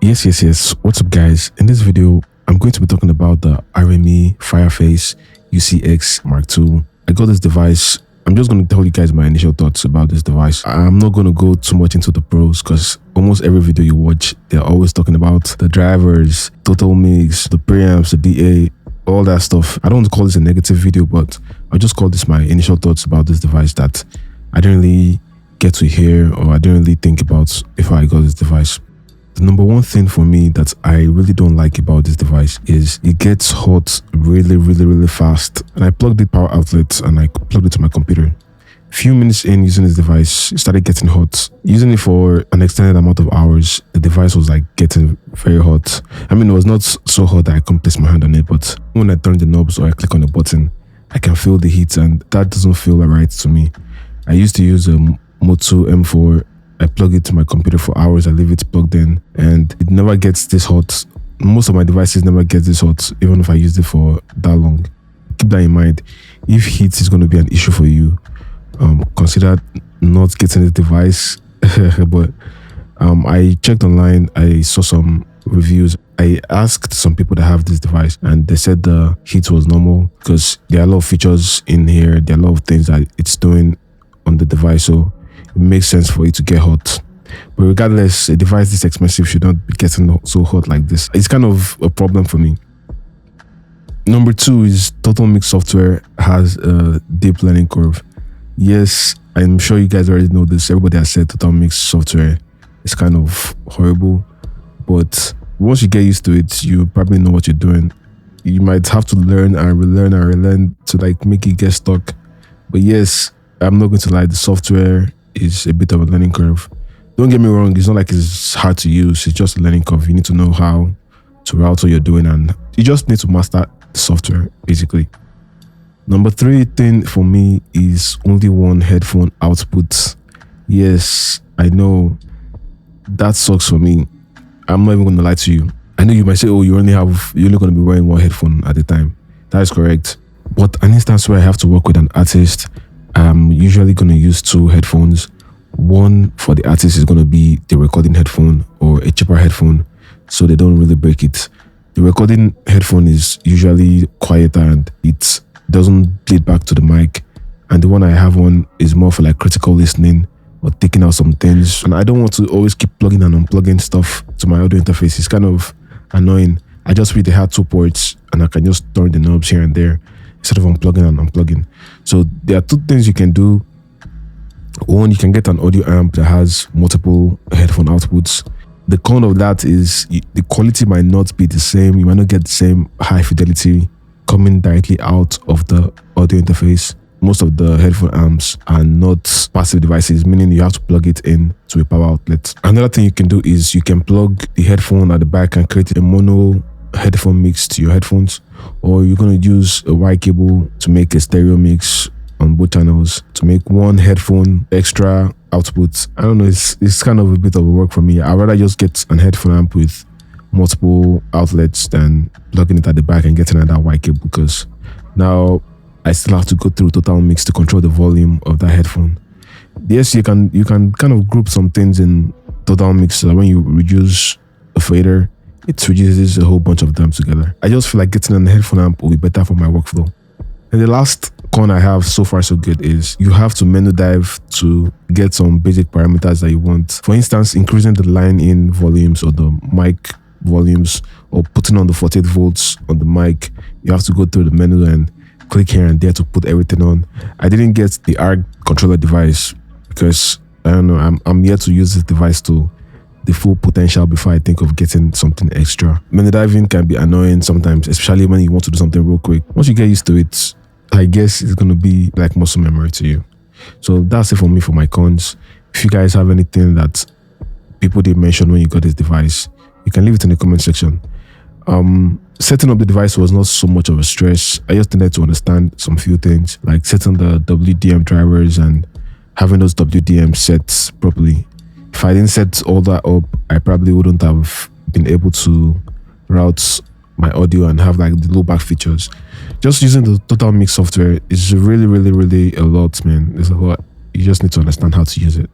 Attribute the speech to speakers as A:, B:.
A: Yes. What's up, guys? In this video, I'm going to be talking about the RME FireFace UCX Mark II. I got this device. I'm just going to tell you guys my initial thoughts about this device. I'm not going to go too much into the pros because almost every video you watch, they're always talking about the drivers, total mix, the preamps, the DA, all that stuff. I don't want to call this a negative video, but I'll just call this my initial thoughts about this device that I didn't really get to hear or I didn't really think about before I got this device. The number one thing for me that I really don't like about this device is it gets hot really fast. And I plugged the power outlet and I plugged it to my computer. A few minutes in using this device, it started getting hot. Using it for an extended amount of hours, the device was like getting very hot. I mean, it was not so hot that I couldn't place my hand on it, but when I turn the knobs or I click on the button, I can feel the heat and that doesn't feel right to me. I used to use a Moto M4. I plug it to my computer for hours, I leave it plugged in, and it never gets this hot. Most of my devices never get this hot, even if I used it for that long. Keep that in mind. If heat is going to be an issue for you, consider not getting the device. But I checked online, I saw some reviews. I asked some people that have this device, and they said the heat was normal because there are a lot of features in here. There are a lot of things that it's doing on the device, so it makes sense for it to get hot. But regardless, a device this expensive should not be getting so hot like this. It's kind of a problem for me. Number two is totalmix software has a deep learning curve. Yes, I'm sure you guys already know this. Everybody has said totalmix software is kind of horrible, but once you get used to it, you probably know what you're doing. You might have to learn and relearn to like make it get stuck. But yes, I'm not going to lie, the software is a bit of a learning curve. Don't get me wrong, it's not like it's hard to use, it's just a learning curve. You need to know how to route what you're doing and you just need to master the software basically. Number three thing for me is only one headphone output. Yes, I know that sucks for me. I'm not even going to lie to you. I know you might say, oh, you're only going to be wearing one headphone at a time. That is correct. But an instance where I have to work with an artist, I'm usually going to use two headphones. One for the artist is going to be the recording headphone or a cheaper headphone, so they don't really break it. The recording headphone is usually quieter and it doesn't bleed back to the mic. And the one I have on is more for like critical listening or taking out some things. And I don't want to always keep plugging and unplugging stuff to my audio interface. It's kind of annoying. I just really have two ports and I can just turn the knobs here and there instead of unplugging and unplugging. So there are two things you can do. One, you can get an audio amp that has multiple headphone outputs. The con of that is the quality might not be the same. You might not get the same high fidelity coming directly out of the audio interface. Most of the headphone amps are not passive devices, meaning you have to plug it in to a power outlet. Another thing you can do is you can plug the headphone at the back and create a mono headphone mix to your headphones, or you're going to use a wire cable to make a stereo mix on both channels to make one headphone extra output. I don't know, it's kind of a bit of a work for me. I'd rather just get an headphone amp with multiple outlets than plugging it at the back and getting another wire cable, because now I still have to go through totalmix to control the volume of that headphone. Yes, you can kind of group some things in totalmix so that when you reduce a fader, it reduces a whole bunch of them together. I just feel like getting a headphone amp will be better for my workflow. And the last con I have, so far so good, is you have to menu dive to get some basic parameters that you want. For instance, increasing the line in volumes or the mic volumes or putting on the 48 volts on the mic. You have to go through the menu and click here and there to put everything on. I didn't get the ARC controller device because I don't know, I'm yet to use this device to the full potential before I think of getting something extra. Menu diving can be annoying sometimes, especially when you want to do something real quick. Once you get used to it, I guess it's going to be like muscle memory to you. So that's it for me for my cons. If you guys have anything that people didn't mention when you got this device, you can leave it in the comment section. Setting up the device was not so much of a stress. I just needed to understand some few things, like setting the WDM drivers and having those WDM sets properly. If I didn't set all that up, I probably wouldn't have been able to route my audio and have like the low back features. Just using the totalmix software is really a lot, man. There's a lot. You just need to understand how to use it.